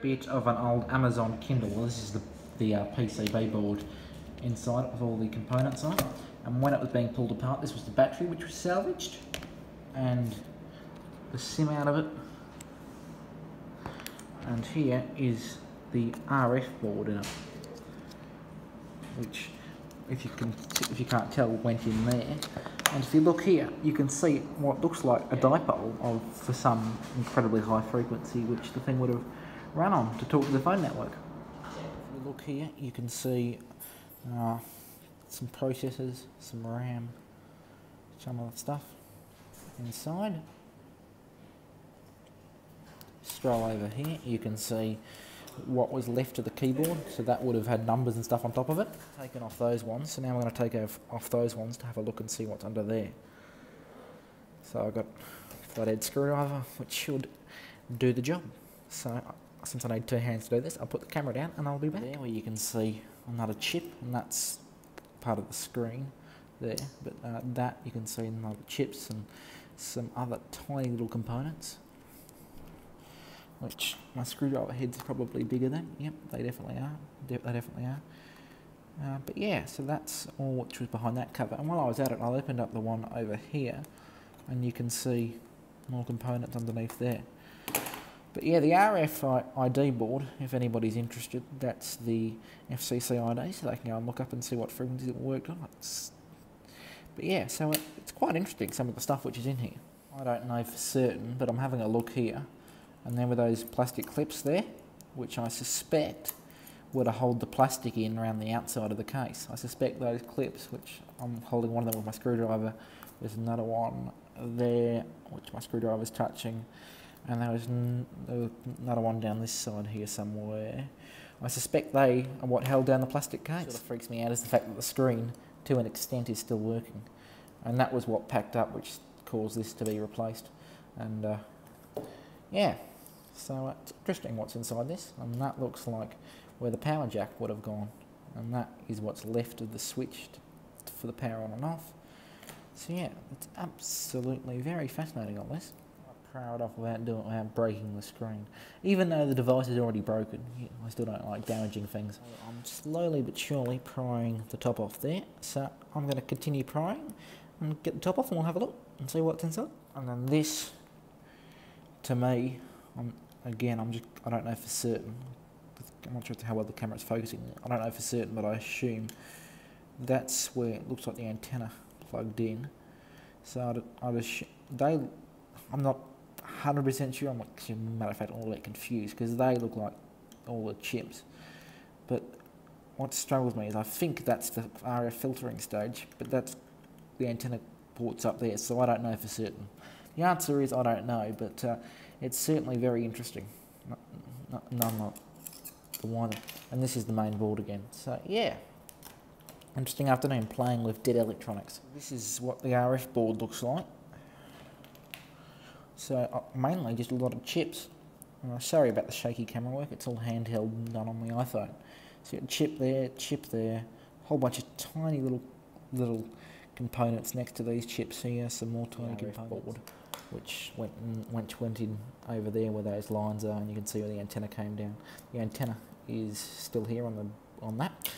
bit of an old Amazon Kindle. This is the PCB board inside with all the components on. And when it was being pulled apart, this was the battery which was salvaged, and the SIM out of it. And here is the RF board in it, which, if you can't tell, went in there. And if you look here, you can see what looks like a dipole for some incredibly high frequency, which the thing would have run on to talk to the phone network. If you look here, you can see some processors, some RAM, some other stuff inside. Scroll over here, you can see what was left of the keyboard, so that would have had numbers and stuff on top of it. Taken off those ones, so now we're going to take off those ones to have a look and see what's under there. So I've got a flathead screwdriver, which should do the job. So since I need two hands to do this, I'll put the camera down and I'll be back. There where you can see another chip, and that's part of the screen there, but that you can see another chips and some other tiny little components, which my screwdriver head's probably bigger than. Yep, they definitely are. They definitely are. But yeah, so that's all which was behind that cover. And while I was at it, I opened up the one over here, and you can see more components underneath there. But yeah, the RFID board, if anybody's interested, that's the FCC ID, so they can go and look up and see what frequencies it worked on. But yeah, so it's quite interesting, some of the stuff which is in here. I don't know for certain, but I'm having a look here. And then with those plastic clips there, which I suspect were to hold the plastic in around the outside of the case. I suspect those clips, which I'm holding one of them with my screwdriver, there's another one there, which my screwdriver's touching, and there was another one down this side here somewhere. I suspect they are what held down the plastic case. What sort of freaks me out is the fact that the screen, to an extent, is still working. And that was what packed up, which caused this to be replaced. And yeah. So it's interesting what's inside this, and that looks like where the power jack would have gone, and that is what's left of the switch for the power on and off. So yeah, it's absolutely very fascinating on this. I power it off without breaking the screen. Even though the device is already broken, I still don't like damaging things. So I'm slowly but surely prying the top off there, so I'm going to continue prying and get the top off, and we'll have a look and see what's inside. And then this, to me, I don't know for certain. I'm not sure how well the camera's focusing. I don't know for certain, but I assume that's where it looks like the antenna plugged in. So I'm not 100% sure. I'm actually, matter of fact, all that confused because they look like all the chips. But what struggles me is I think that's the RF filtering stage, but that's the antenna ports up there. So I don't know for certain. The answer is I don't know, but it's certainly very interesting. None like the one. And this is the main board again. So yeah, interesting afternoon playing with dead electronics. This is what the RF board looks like. So mainly just a lot of chips. Sorry about the shaky camera work. It's all handheld done on the iPhone. So you got chip there, a whole bunch of tiny little components next to these chips here. Some more tiny components, board, which went in over there where those lines are, and you can see where the antenna came down. The antenna is still here on that.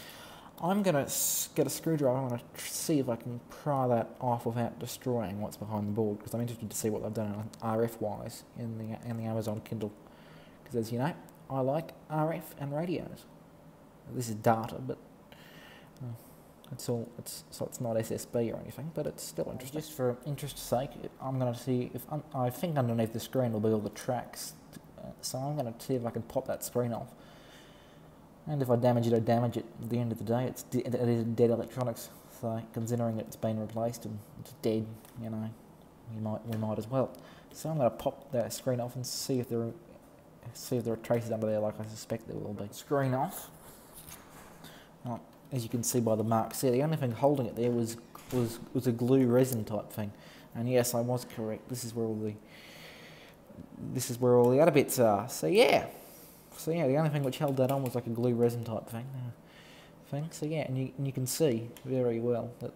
I'm going to get a screwdriver. I'm going to see if I can pry that off without destroying what's behind the board, because I'm interested to see what they've done RF-wise in the Amazon Kindle. Because as you know, I like RF and radios. This is data, but so it's not SSB or anything, but it's still interesting. Just for interest's sake, I'm going to see if I think underneath the screen will be all the tracks. So I'm going to see if I can pop that screen off. And if I damage it, I damage it. At the end of the day, it is dead electronics. So considering it's been replaced and it's dead, you know, we might as well. So I'm going to pop that screen off and see if there are traces under there, like I suspect there will be. Screen off. As you can see by the marks there, the only thing holding it there was a glue resin type thing. And yes, I was correct. This is where all the other bits are. So yeah, the only thing which held that on was like a glue resin type thing. So yeah, and you can see very well that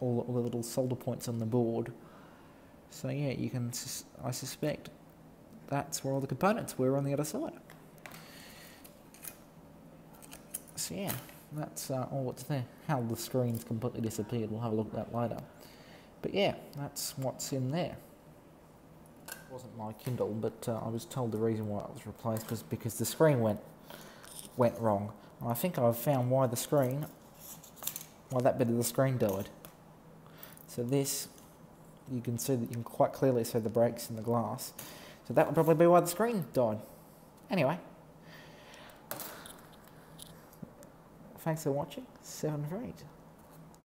all the little solder points on the board. So yeah, I suspect that's where all the components were on the other side. So yeah, that's all what's there. How the screen's completely disappeared, we'll have a look at that later. But yeah, that's what's in there. It wasn't my Kindle, but I was told the reason why it was replaced was because the screen went wrong. And I think I've found why that bit of the screen died. So this, you can quite clearly see the breaks in the glass. So that would probably be why the screen died. Anyway, thanks for watching. 7 for 8.